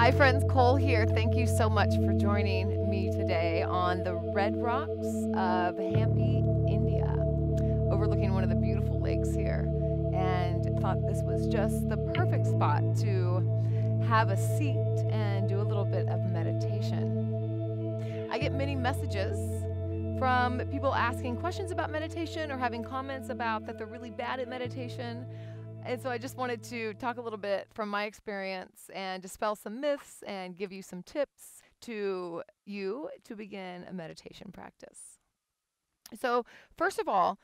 Hi friends, Cole here. Thank you so much for joining me today on the Red Rocks of Hampi, India, overlooking one of the beautiful lakes here, and thought this was just the perfect spot to have a seat and do a little bit of meditation. I get many messages from people asking questions about meditation or having comments about that they're really bad at meditation. And so I just wanted to talk a little bit from my experience and dispel some myths and give you some tips to begin a meditation practice. So first of all,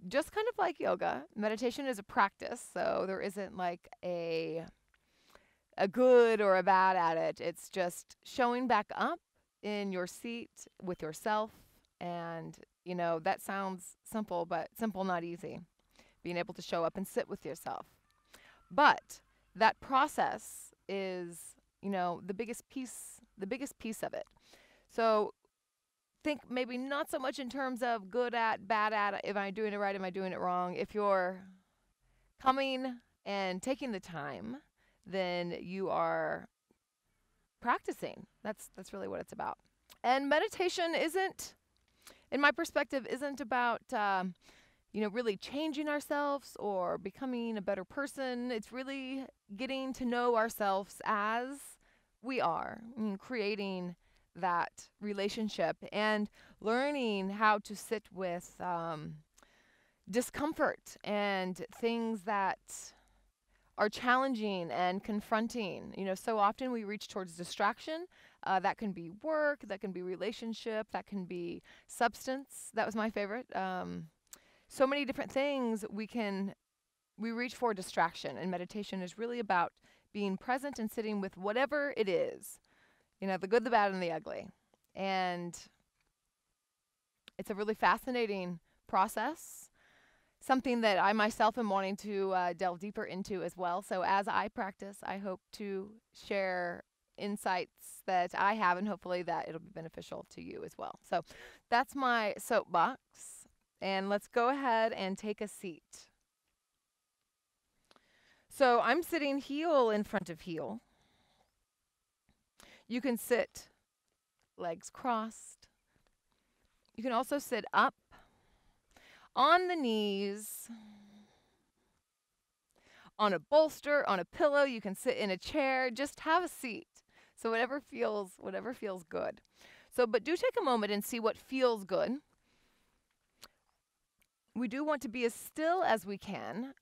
just kind of like yoga, meditation is a practice. So there isn't like a good or a bad at it. It's just showing back up in your seat with yourself. And, you know, that sounds simple, but simple, not easy. Being able to show up and sit with yourself. But that process is, you know, the biggest piece of it. So think maybe not so much in terms of good at, bad at, am I doing it right, am I doing it wrong? If you're coming and taking the time, then you are practicing. That's really what it's about. And meditation isn't, in my perspective, isn't about really changing ourselves or becoming a better person. It's really getting to know ourselves as we are, creating that relationship and learning how to sit with discomfort and things that are challenging and confronting. You know, so often we reach towards distraction. That can be work, that can be relationship, that can be substance. That was my favorite. So many different things we reach for distraction, and meditation is really about being present and sitting with whatever it is, you know, the good, the bad, and the ugly. And it's a really fascinating process, something that I myself am wanting to delve deeper into as well. So as I practice, I hope to share insights that I have, and hopefully that it'll be beneficial to you as well. So that's my soapbox. And let's go ahead and take a seat. So I'm sitting heel in front of heel. You can sit legs crossed. You can also sit up on the knees, on a bolster, on a pillow. You can sit in a chair. Just have a seat. So whatever feels good. So, but do take a moment and see what feels good. We do want to be as still as we can.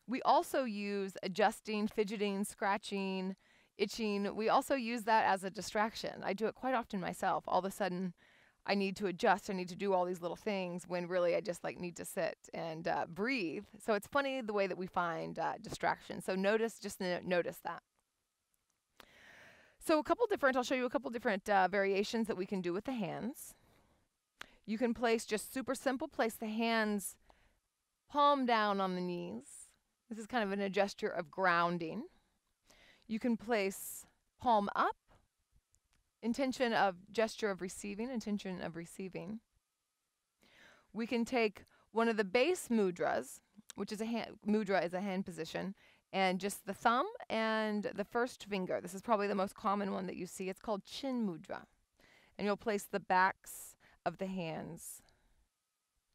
We also use adjusting, fidgeting, scratching, itching. We also use that as a distraction. I do it quite often myself. All of a sudden, I need to adjust. I need to do all these little things when really I just need to sit and breathe. So it's funny the way that we find distraction. So notice that. So I'll show you a couple different variations that we can do with the hands. You can place just super simple, place the hands palm down on the knees. This is kind of a gesture of grounding. You can place palm up, gesture of receiving, intention of receiving. We can take one of the base mudras, which is mudra is a hand position, and just the thumb and the first finger. This is probably the most common one that you see. It's called chin mudra. And you'll place the backs of the hands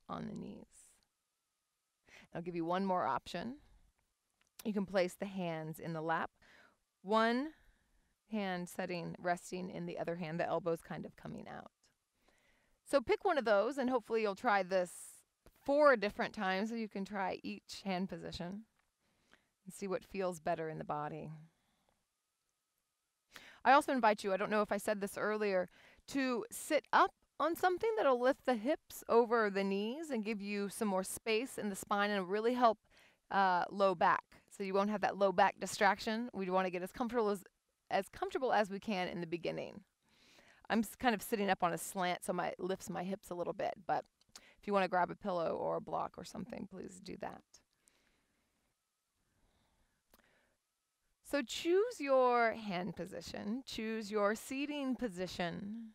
on the knees. I'll give you one more option. You can place the hands in the lap. One hand resting in the other hand, the elbows kind of coming out. So pick one of those, and hopefully you'll try this 4 different times, so you can try each hand position and see what feels better in the body. I also invite you, I don't know if I said this earlier, to sit up on something that'll lift the hips over the knees and give you some more space in the spine and really help low back. So you won't have that low back distraction. We want to get as comfortable as we can in the beginning. I'm kind of sitting up on a slant, so it lifts my hips a little bit. But if you want to grab a pillow or a block or something, please do that. So choose your hand position, choose your seating position.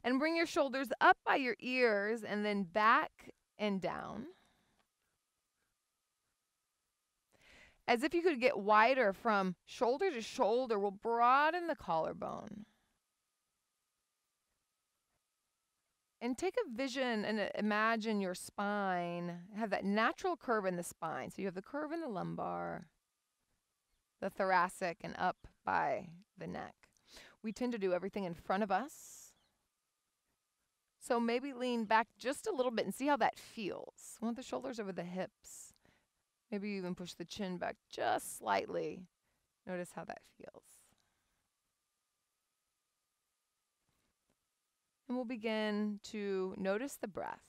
And bring your shoulders up by your ears and then back and down. As if you could get wider from shoulder to shoulder, we'll broaden the collarbone. And take a vision and imagine your spine, have that natural curve in the spine. So you have the curve in the lumbar, the thoracic, and up by the neck. We tend to do everything in front of us. So maybe lean back just a little bit and see how that feels. Want the shoulders over the hips. Maybe you even push the chin back just slightly. Notice how that feels. And we'll begin to notice the breath.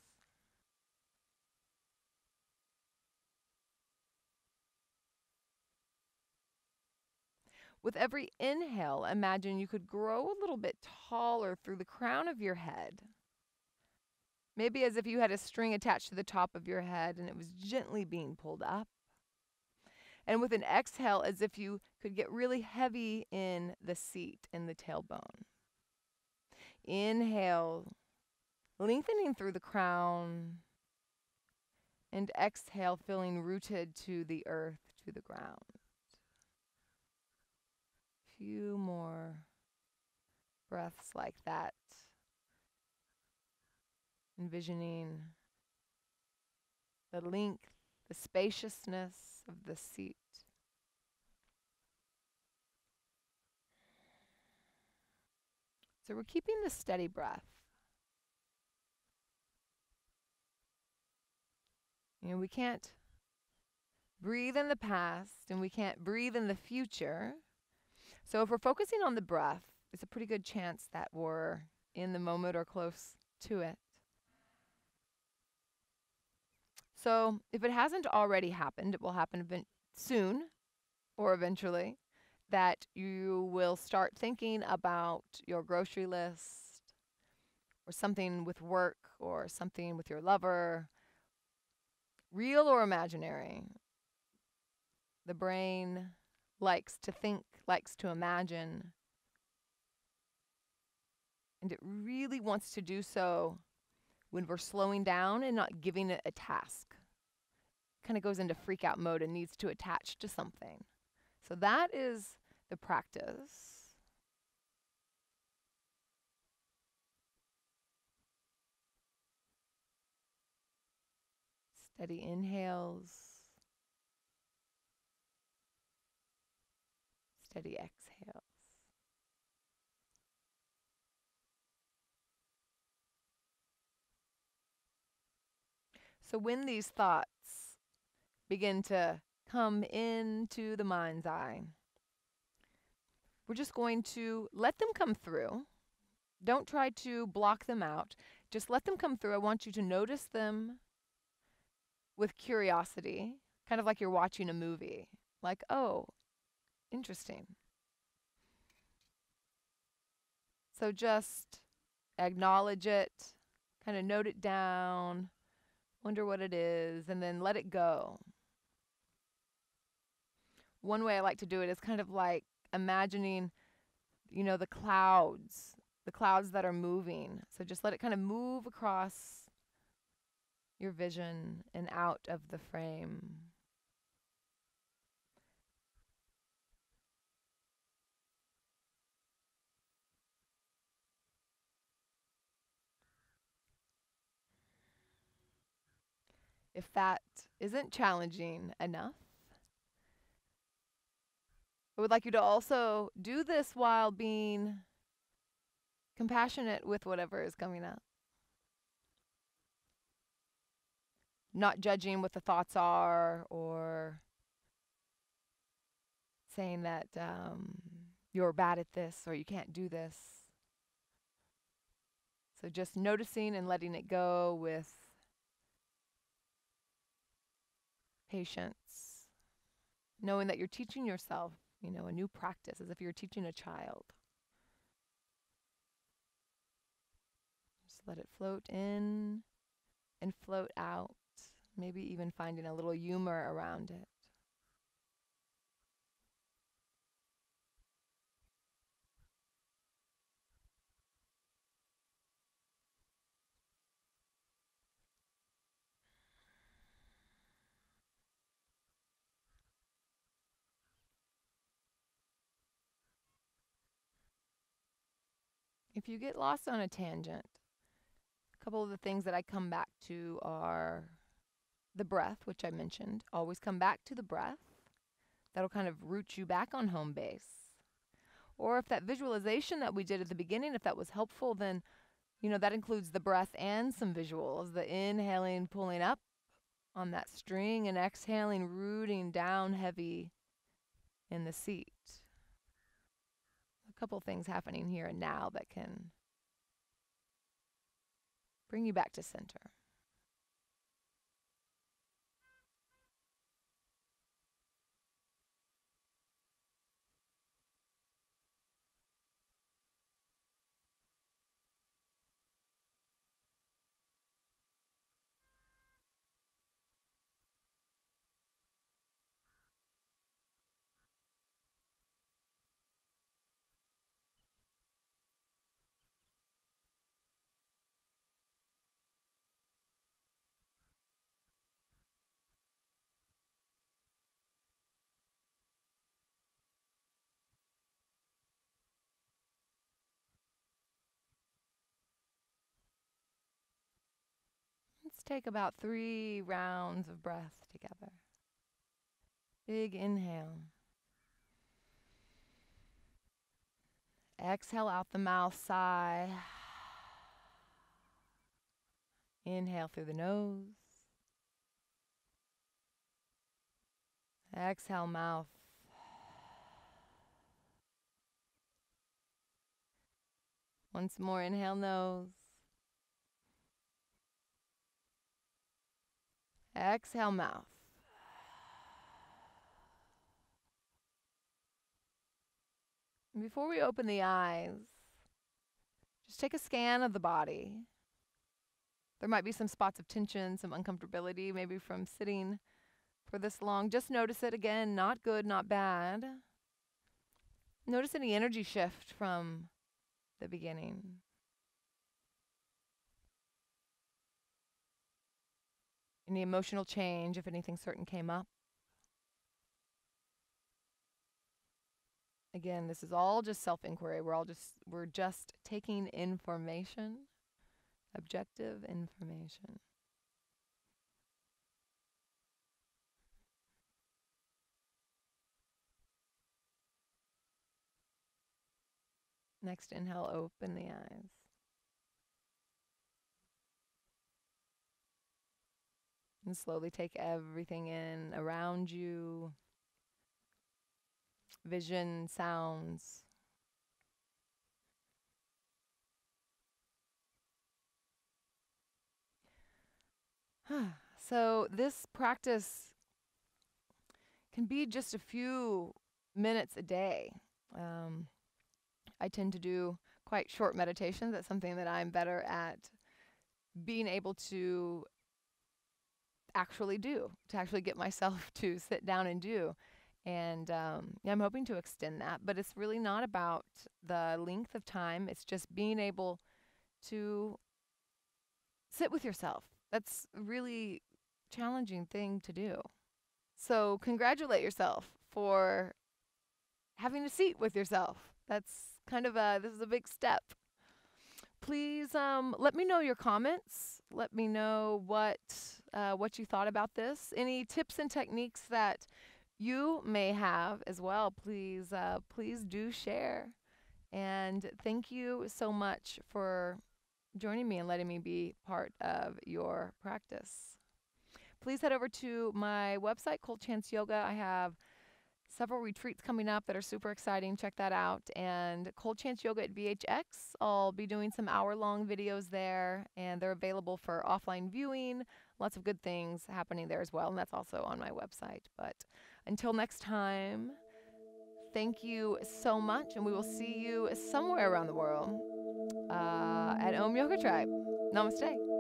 With every inhale, imagine you could grow a little bit taller through the crown of your head. Maybe as if you had a string attached to the top of your head and it was gently being pulled up. And with an exhale, as if you could get really heavy in the seat, in the tailbone. Inhale, lengthening through the crown. And exhale, feeling rooted to the earth, to the ground. Few more breaths like that. Envisioning the length, the spaciousness of the seat. So we're keeping the steady breath. We can't breathe in the past and we can't breathe in the future. So if we're focusing on the breath, it's a pretty good chance that we're in the moment or close to it. So if it hasn't already happened, it will happen soon or eventually, that you will start thinking about your grocery list or something with work or something with your lover, real or imaginary. The brain likes to think, likes to imagine, and it really wants to do so when we're slowing down and not giving it a task. Kind of goes into freak out mode and needs to attach to something. So that is the practice. Steady inhales, steady exhales. So when these thoughts begin to come into the mind's eye, we're just going to let them come through. Don't try to block them out. Just let them come through. I want you to notice them with curiosity, kind of like you're watching a movie. Like, oh, interesting. So just acknowledge it, kind of note it down, wonder what it is, and then let it go. One way I like to do it is kind of like imagining, the clouds that are moving. So just let it kind of move across your vision and out of the frame. If that isn't challenging enough, I would like you to also do this while being compassionate with whatever is coming up. Not judging what the thoughts are or saying that you're bad at this or you can't do this. So just noticing and letting it go with patience, knowing that you're teaching yourself, a new practice as if you're teaching a child. Just let it float in and float out, maybe even finding a little humor around it. if you get lost on a tangent, a couple of the things that I come back to are the breath, which I mentioned. Always come back to the breath. That'll kind of root you back on home base. Or if that visualization that we did at the beginning, if that was helpful, then, that includes the breath and some visuals. The inhaling, pulling up on that string, and exhaling, rooting down heavy in the seat. A couple things happening here and now that can bring you back to center. Let's take about 3 rounds of breath together. Big inhale. Exhale out the mouth, sigh. Inhale through the nose. Exhale, mouth. Once more, inhale, nose. Exhale, mouth. And before we open the eyes, just take a scan of the body. There might be some spots of tension, some uncomfortability, maybe from sitting for this long. Just notice it again, not good, not bad. Notice any energy shift from the beginning. Any emotional change, if anything certain came up. Again, this is all just self-inquiry. We're just taking information, objective information. Next inhale, open the eyes. And slowly take everything in around you. Vision, sounds. So this practice can be just a few minutes a day. I tend to do quite short meditations. That's something that I'm better at being able to actually do, to actually get myself to sit down and do. And I'm hoping to extend that, but it's really not about the length of time. It's just being able to sit with yourself. That's a really challenging thing to do. So congratulate yourself for having a seat with yourself. That's kind of this is a big step. Please let me know your comments. Let me know what you thought about this. Any tips and techniques that you may have as well, please do share. And thank you so much for joining me and letting me be part of your practice. Please head over to my website, Cold Chance Yoga. I have several retreats coming up that are super exciting. Check that out. And Cold Chance Yoga at VHX. I'll be doing some hour-long videos there, and they're available for offline viewing. Lots of good things happening there as well, and that's also on my website. But until next time, thank you so much, and we will see you somewhere around the world at Om Yoga Tribe. Namaste.